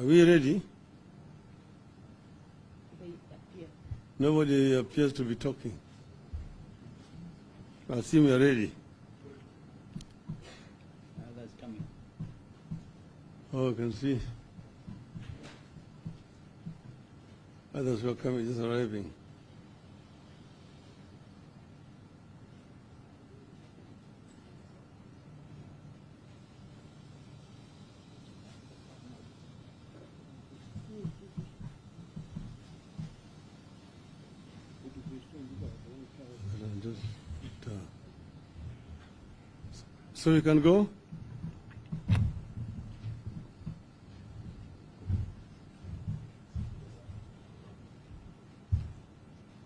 Are we ready? They appear. Nobody appears to be talking. I assume we are ready. That's coming. Oh, I can see. Others were coming, just arriving. So you can go?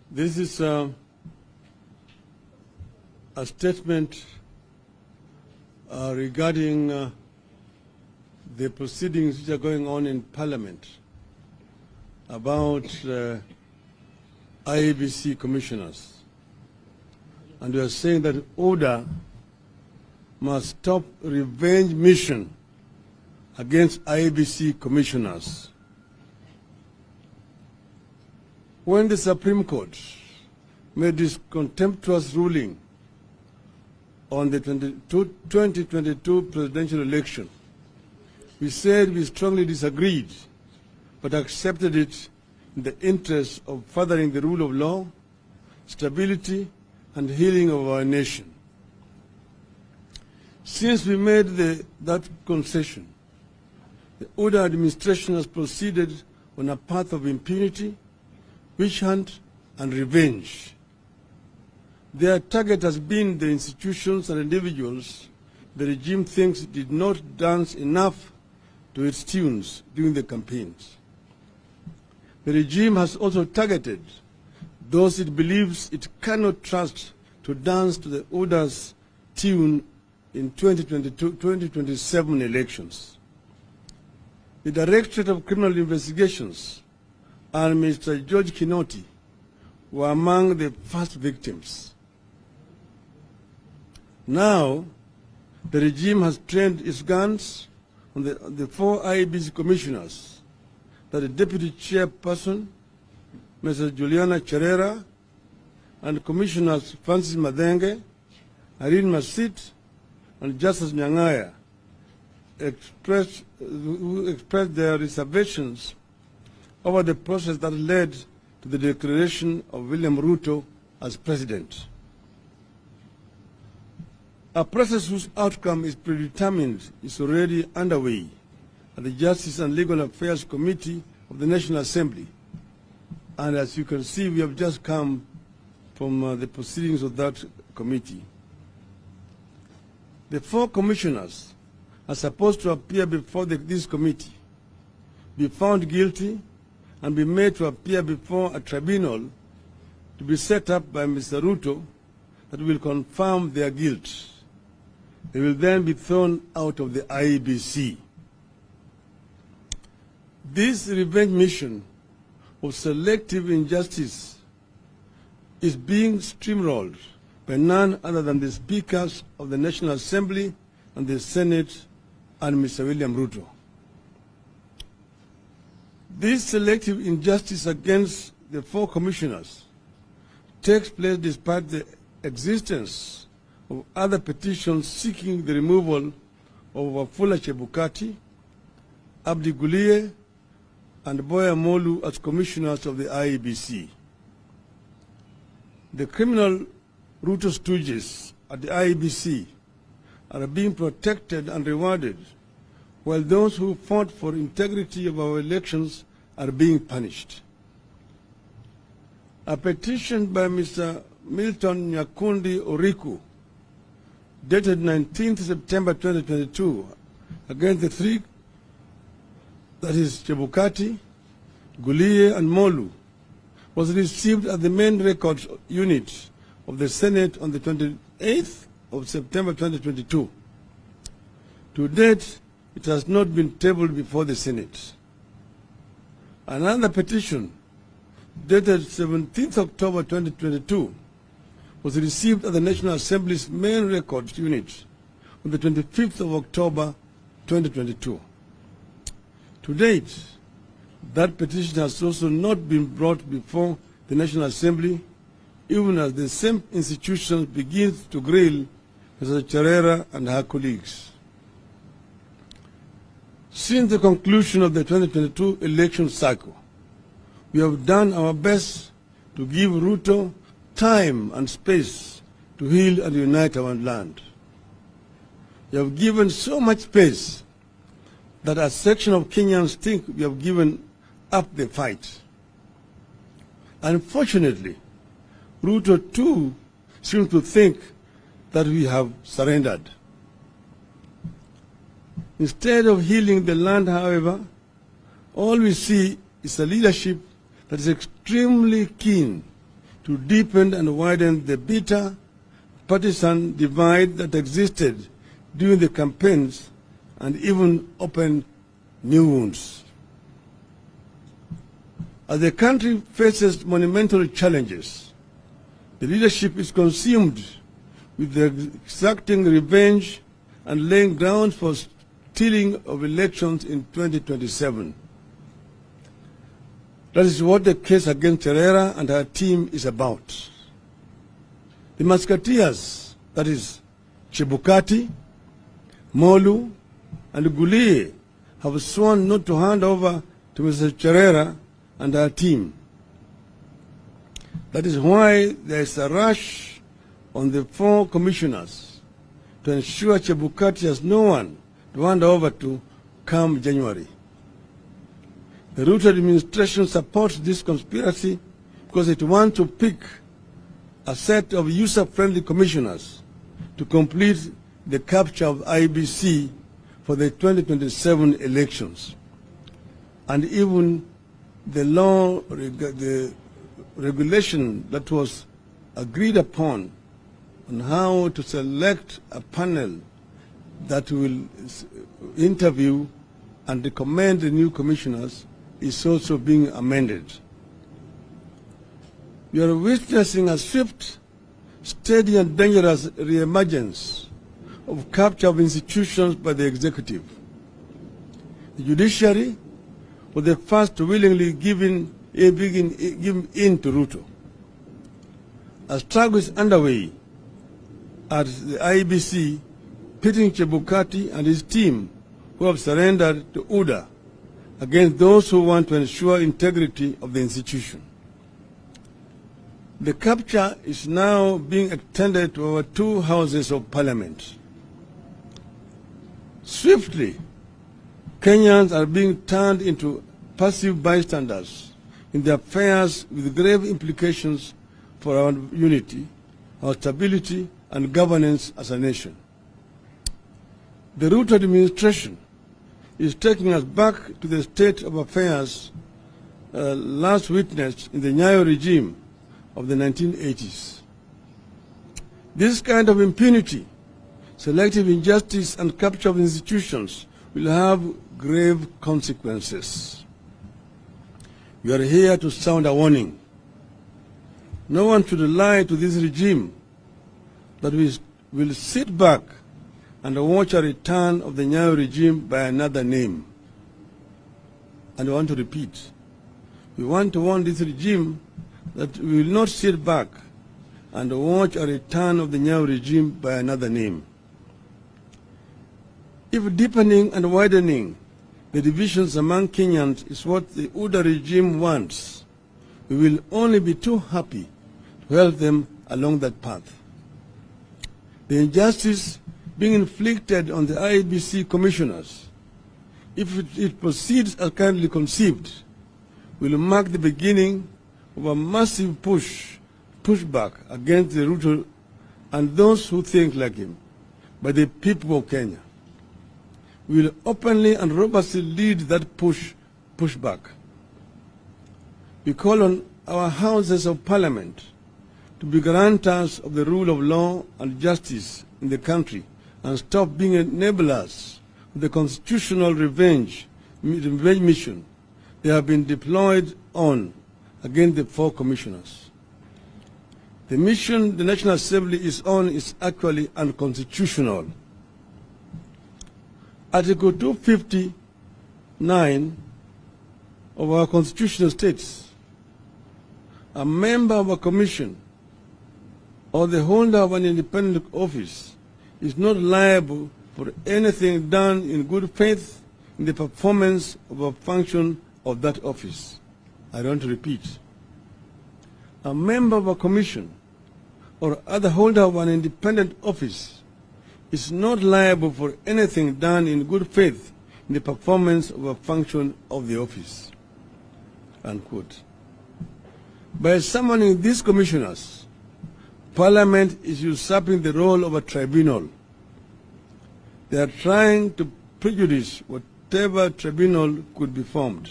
This is a statement regarding the proceedings which are going on in Parliament about IEBC commissioners. And we are saying that order must stop revenge mission against IEBC commissioners. When the Supreme Court made this contemptuous ruling on the 2022 presidential election, we said we strongly disagreed, but accepted it in the interest of furthering the rule of law, stability, and healing of our nation. Since we made that concession, the Order administration has proceeded on a path of impunity, witch hunt, and revenge. Their target has been the institutions and individuals the regime thinks did not dance enough to its tunes during the campaigns. The regime has also targeted those it believes it cannot trust to dance to the Order's tune in 2027 elections. The Directorate of Criminal Investigations and Mr. George Kinoti were among the first victims. Now, the regime has trained its guns on the 4 IEBC commissioners, that the Deputy Chairperson, Mrs. Juliana Cherera, and Commissioners Francis Madenge, Irene Masit, and Justice Nyangaya, who expressed their reservations over the process that led to the declaration of William Ruto as president. A process whose outcome is predetermined is already underway at the Justice and Legal Affairs Committee of the National Assembly. And as you can see, we have just come from the proceedings of that committee. The 4 commissioners are supposed to appear before this committee, be found guilty, and be made to appear before a tribunal to be set up by Mr. Ruto that will confirm their guilt. They will then be thrown out of the IEBC. This revenge mission of selective injustice is being steamrolled by none other than the speakers of the National Assembly and the Senate and Mr. William Ruto. This selective injustice against the 4 commissioners takes place despite the existence of other petitions seeking the removal of Wafula Chebukati, Abdi Gulie, and Boya Molu as commissioners of the IEBC. The criminal Ruto stooges at the IEBC are being protected and rewarded, while those who fought for integrity of our elections are being punished. A petition by Mr. Milton Nyakundi Oriku, dated 19th September 2022, against the 3, that is Chebukati, Gulie, and Molu, was received at the main records unit of the Senate on the 28th of September 2022. To date, it has not been tabled before the Senate. Another petition, dated 17th October 2022, was received at the National Assembly's main records unit on the 25th of October 2022. To date, that petition has also not been brought before the National Assembly, even as the same institution begins to grill Mr. Cherera and her colleagues. Since the conclusion of the 2022 election cycle, we have done our best to give Ruto time and space to heal and unite our land. We have given so much space that a section of Kenyans think we have given up the fight. Unfortunately, Ruto too seems to think that we have surrendered. Instead of healing the land, however, all we see is a leadership that is extremely keen to deepen and widen the bitter partisan divide that existed during the campaigns and even open new wounds. As the country faces monumental challenges, the leadership is consumed with exacting revenge and laying ground for stealing of elections in 2027. That is what the case against Cherera and her team is about. The Musketeers, that is Chebukati, Molu, and Gulie, have sworn not to hand over to Mr. Cherera and her team. That is why there is a rush on the 4 commissioners to ensure Chebukati has no one to hand over to come January. The Ruto administration supports this conspiracy because it wants to pick a set of user-friendly commissioners to complete the capture of IEBC for the 2027 elections. And even the law, the regulation that was agreed upon on how to select a panel that will interview and recommend the new commissioners is also being amended. We are witnessing a swift, steady and dangerous re-emergence of capture of institutions by the executive. The judiciary was the first to willingly give in to Ruto. A struggle is underway at the IEBC, pitting Chebukati and his team who have surrendered to UDA against those who want to ensure integrity of the institution. The capture is now being extended to our 2 houses of parliament. Swiftly, Kenyans are being turned into passive bystanders in the affairs with grave implications for our unity, our stability, and governance as a nation. The Ruto administration is taking us back to the state of affairs last witnessed in the Nyayo regime of the 1980s. This kind of impunity, selective injustice, and capture of institutions will have grave consequences. We are here to sound a warning. No one should lie to this regime that we will sit back and watch a return of the Nyayo regime by another name. And I want to repeat, we want to warn this regime that we will not sit back and watch a return of the Nyayo regime by another name. If deepening and widening the divisions among Kenyans is what the UDA regime wants, we will only be too happy to help them along that path. The injustice being inflicted on the IEBC commissioners, if it proceeds as currently conceived, will mark the beginning of a massive pushback against the Ruto and those who think like him by the people of Kenya. We will openly and robustly lead that pushback. We call on our houses of parliament to be guarantors of the rule of law and justice in the country and stop being enablers of the constitutional revenge mission they have been deployed on against the 4 commissioners. The mission the National Assembly is on is actually unconstitutional. Article 250 9 of our constitution states, a member of a commission or the holder of an independent office is not liable for anything done in good faith in the performance of a function of that office. I don't repeat. A member of a commission or other holder of an independent office is not liable for anything done in good faith in the performance of a function of the office. Unquote. By summoning these commissioners, Parliament is usurping the role of a tribunal. They are trying to prejudice whatever tribunal could be formed.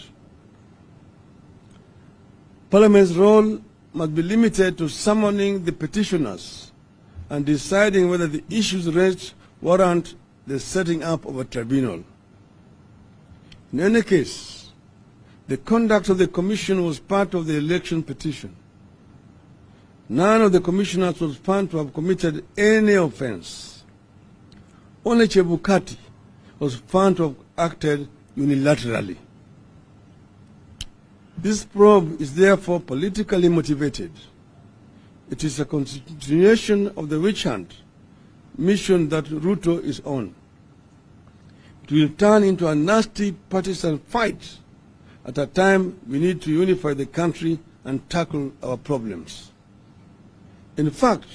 Parliament's role must be limited to summoning the petitioners and deciding whether the issues raised warrant the setting up of a tribunal. In any case, the conduct of the commission was part of the election petition. None of the commissioners was found to have committed any offense. Only Chebukati was found to have acted unilaterally. This probe is therefore politically motivated. It is a continuation of the witch hunt mission that Ruto is on. It will turn into a nasty partisan fight at a time we need to unify the country and tackle our problems. In fact,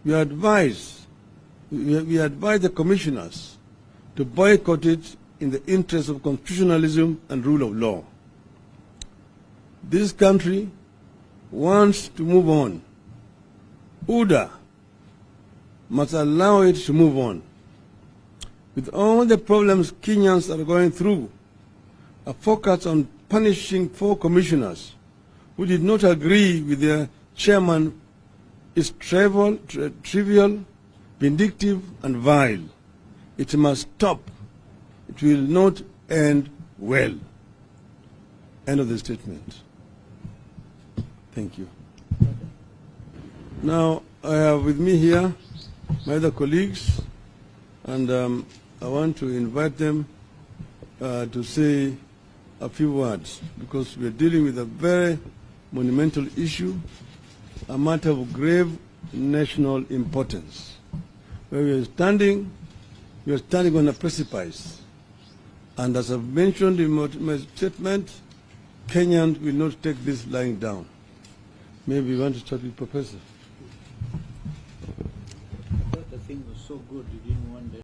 we advise the commissioners to boycott it in the interest of constitutionalism and rule of law. This country wants to move on. UDA must allow it to move on. With all the problems Kenyans are going through, a focus on punishing 4 commissioners who did not agree with their chairman is trivial, vindictive, and vile. It must stop. It will not end well. End of the statement. Thank you. Now, I have with me here my other colleagues, and I want to invite them to say a few words, because we are dealing with a very monumental issue, a matter of grave national importance. Where we are standing on a precipice. And as I've mentioned in my statement, Kenyans will not take this lying down. Maybe we want to start with Professor. I thought the thing was so good you didn't want